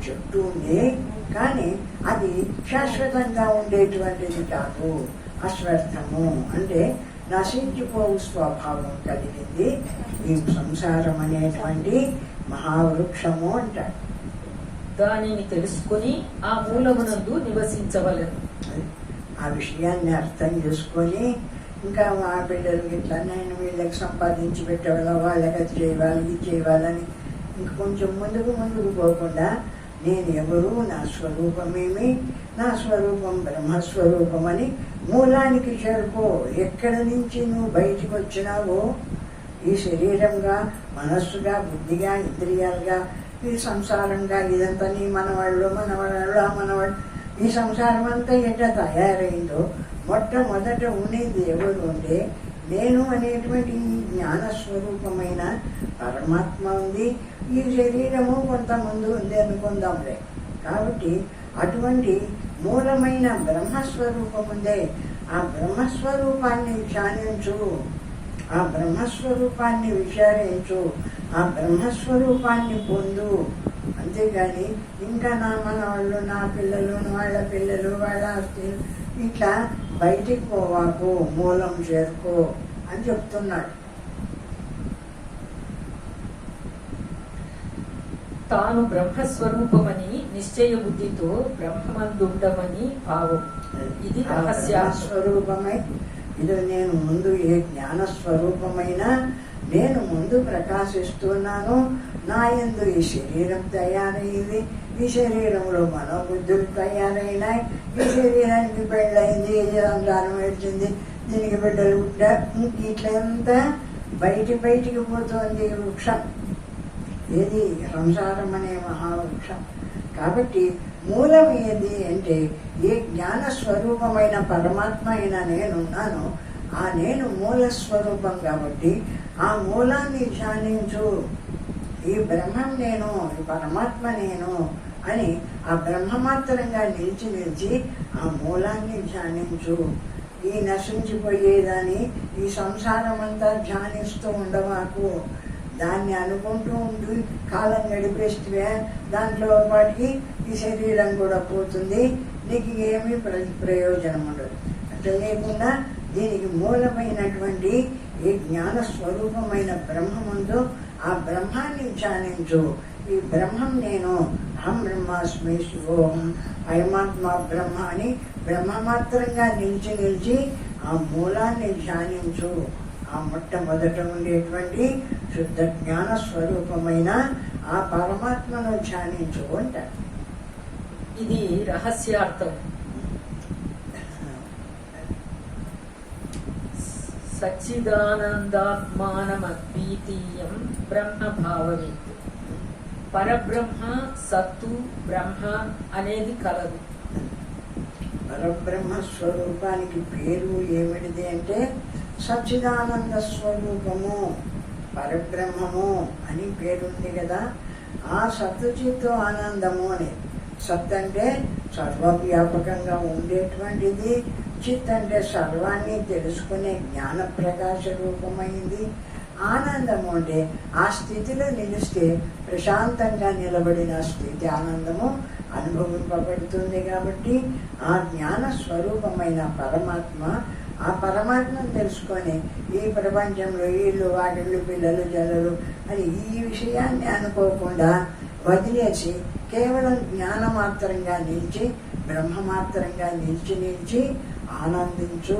చెప్తూ ఉంది, కానీ అది శాశ్వతంగా ఉండేటువంటిది కాదు, అశ్వర్థము. అంటే నశించిపోవు స్వభావం కలిగింది ఈ సంసారం అనేటువంటి మహావృక్షము అంటారు. దానిని తెలుసుకుని ఆ మూలమునందు నివసించవలెను. ఆ విషయాన్ని అర్థం చేసుకొని ఇంకా మా బిడ్డలు ఇట్లా నేను వీళ్ళకి సంపాదించి పెట్టేవాళ్ళ, వాళ్ళకి అది చేయాలి ఇది చేయాలని ఇంక కొంచెం ముందుకు పోకుండా నేను ఎవరు, నా స్వరూపమేమి, నా స్వరూపం బ్రహ్మస్వరూపం అని మూలానికి చేరుకో. ఎక్కడ నుంచి నువ్వు బయటికి వచ్చినావో ఈ శరీరంగా, మనస్సుగా, బుద్ధిగా, ఇంద్రియాలుగా, ఈ సంసారంగా, ఇదంతా నీ మనవాళ్ళు ఆ మనవాళ్ళు, ఈ సంసారం అంతా ఎట్లా తయారైందో మొట్టమొదట ఉండేది ఎవరు అంటే నేను అనేటువంటి ఈ జ్ఞానస్వరూపమైన పరమాత్మ ఉంది. ఈ శరీరము కొంతమంది ఉంది అనుకుందాంలే. కాబట్టి అటువంటి మూలమైన బ్రహ్మస్వరూపం ఉందే, ఆ బ్రహ్మస్వరూపాన్ని ధ్యానించు, ఆ బ్రహ్మస్వరూపాన్ని విచారించు, ఆ బ్రహ్మస్వరూపాన్ని పొందు. అంతేగాని ఇంకా నా మనవాళ్ళు, నా పిల్లలు, వాళ్ళ పిల్లలు, వాళ్ళ ఆస్తులు ఇట్లా బయటికి పోవాకు, మూలం చేరుకో అని చెప్తున్నాడు. తాను బ్రహ్మస్వరూపమని నిశ్చయ బుద్ధితో బ్రహ్మమందుండమని భావం. ఇది రహస్యస్వరూపమై ఇది నేను ముందు ఏ జ్ఞానస్వరూపమైనా నేను ముందు ప్రకాశిస్తున్నాను. నా యందు ఈ శరీరం తయారైంది, ఈ శరీరంలో మనోబుద్ధులు తయారైనాయి, ఈ శరీరానికి పెళ్ళయింది, సంసారం వచ్చింది, దీనికి బిడ్డలు పుట్టారు, ఇట్లంతా బయటికి పోతుంది వృక్షం. ఏది సంసారం అనే మహావృక్షం. కాబట్టి మూలం ఏది అంటే ఏ జ్ఞాన స్వరూపమైన పరమాత్మ అయినా నేనున్నాను, ఆ నేను మూల స్వరూపం. కాబట్టి ఆ మూలాన్ని ధ్యానించు. ఈ బ్రహ్మం నేను, ఈ పరమాత్మ నేను అని ఆ బ్రహ్మమాత్రంగా నిలిచి ఆ మూలాన్ని ధ్యానించు. ఈ నశించిపోయేదాన్ని ఈ సంసారం అంతా ధ్యానిస్తూ ఉండవాకు. దాన్ని అనుకుంటూ ఉండి కాలం గడిపేస్తే దాంట్లో వాటికి ఈ శరీరం కూడా పోతుంది, నీకు ఏమీ ప్రయోజనం ఉండదు. అట్లా లేకుండా దీనికి మూలమైనటువంటి ఈ జ్ఞాన స్వరూపమైన బ్రహ్మముందు ఆ బ్రహ్మాన్ని ధ్యానించు. ఈ బ్రహ్మం నేను, అహం బ్రహ్మాస్మి శివోహం, అయమాత్మ బ్రహ్మ అని బ్రహ్మమాత్రంగా నిలిచి ఆ మూలాన్ని ధ్యానించు. ఆ మొట్టమొదట ఉండేటువంటి శుద్ధ జ్ఞాన స్వరూపమైన ఆ పరమాత్మను ధ్యానించు అంటారు. ఇది రహస్యార్థం. సచ్చిదానందాత్మానమద్వితీయం బ్రహ్మభావవేత్. పరబ్రహ్మ, సత్తు, బ్రహ్మ అనేది కలదు. పరబ్రహ్మ స్వరూపానికి పేరు ఏమిటిది అంటే సచ్చిదానంద స్వరూపము, పరబ్రహ్మము అని పేరుంది కదా. ఆ సత్తుచిత్తు ఆనందము అని. సత్ అంటే సర్వవ్యాపకంగా ఉండేటువంటిది, చిత్ అంటే సర్వాన్ని తెలుసుకునే జ్ఞాన ప్రకాశ రూపమైంది. ఆనందము అంటే ఆ స్థితిలో నిలిస్తే ప్రశాంతంగా నిలబడిన స్థితి ఆనందము అనుభవింపబడుతుంది. కాబట్టి ఆ జ్ఞాన స్వరూపమైన పరమాత్మ, ఆ పరమాత్మను తెలుసుకొని ఈ ప్రపంచంలో వీళ్ళు వాటిళ్ళు పిల్లలు జలలు అని ఈ విషయాన్ని అనుకోకుండా వదిలేసి కేవలం జ్ఞానమాత్రంగా నిలిచి బ్రహ్మమాత్రంగా నిలిచి ఆనందించు.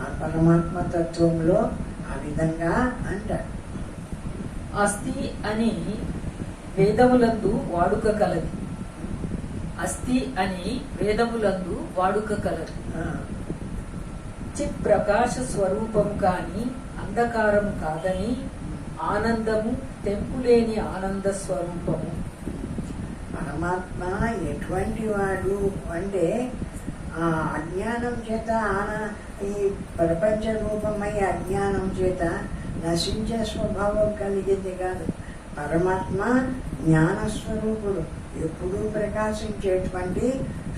ఆ పరమాత్మ తత్వంలో ఆ విధంగా అంటారు. అస్థి అని వేదములందు వాడుక కలది. అస్థి అని వేదములందు వాడుక కలదు. చిత్ ప్రకాశ స్వరూపం కాని అంధకారం కాదని, ఆనందము తెంపులేని ఆనంద స్వరూపము. పరమాత్మ ఎటువంటి వాడు అంటే ఆ అజ్ఞానం చేత ఈ ప్రపంచ రూపమై అజ్ఞానం చేత నశించే స్వభావం కలిగింది కాదు. పరమాత్మ జ్ఞానస్వరూపుడు, ఎప్పుడూ ప్రకాశించేటువంటి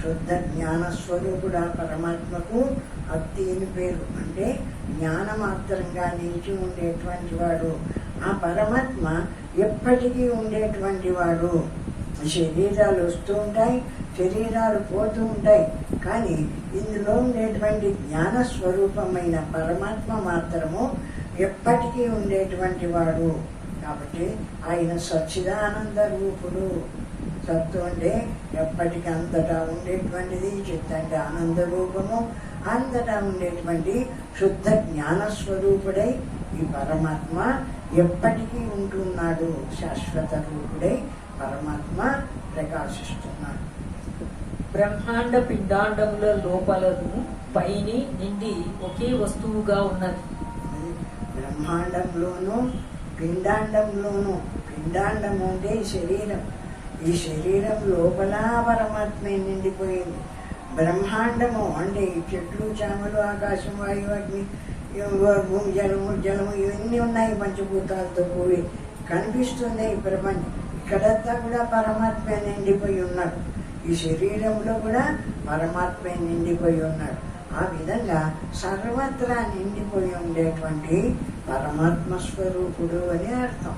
శుద్ధ జ్ఞానస్వరూపుడు. ఆ పరమాత్మకు అత్తి అని పేరు. అంటే జ్ఞానమాత్రంగా నిలిచి ఉండేటువంటి వాడు. ఆ పరమాత్మ ఎప్పటికీ ఉండేటువంటి వాడు. శరీరాలు వస్తూ ఉంటాయి, శరీరాలు పోతూ ఉంటాయి, కానీ ఇందులో ఉండేటువంటి జ్ఞాన స్వరూపమైన పరమాత్మ మాత్రము ఎప్పటికీ ఉండేటువంటి వాడు. కాబట్టి ఆయన సచ్చిదానంద రూపుడు. సత్తు అంటే ఎప్పటికీ అంతటా ఉండేటువంటిది, చిత్ అంటే ఆనంద రూపము, అంతటా ఉండేటువంటి శుద్ధ జ్ఞాన స్వరూపుడై ఈ పరమాత్మ ఎప్పటికీ ఉంటున్నాడు. శాశ్వత రూపుడై పరమాత్మ ప్రకాశిస్తున్నాడు. బ్రహ్మాండ పిండాండముల లోపలను పైని నిండి ఒకే వస్తువుగా ఉన్నది. బ్రహ్మాండంలోనూ పిండాండంలోనూ, పిండాండము అంటే శరీరం, ఈ శరీరం లోపల పరమాత్మే నిండిపోయింది. బ్రహ్మాండము అంటే ఈ చెట్లు, చేమలు, ఆకాశం, వాయువు, అగ్ని, జలము ఇవన్నీ ఉన్నాయి, పంచభూతాలతో కూడి కనిపిస్తుంది ఈ ప్రపంచం. ఇక్కడంతా కూడా పరమాత్మే నిండిపోయి ఉన్నాడు. ఈ శరీరంలో కూడా పరమాత్మే నిండిపోయి ఉన్నాడు. ఆ విధంగా సర్వత్రా నిండిపోయి ఉండేటువంటి పరమాత్మ స్వరూపుడు అని అర్థం.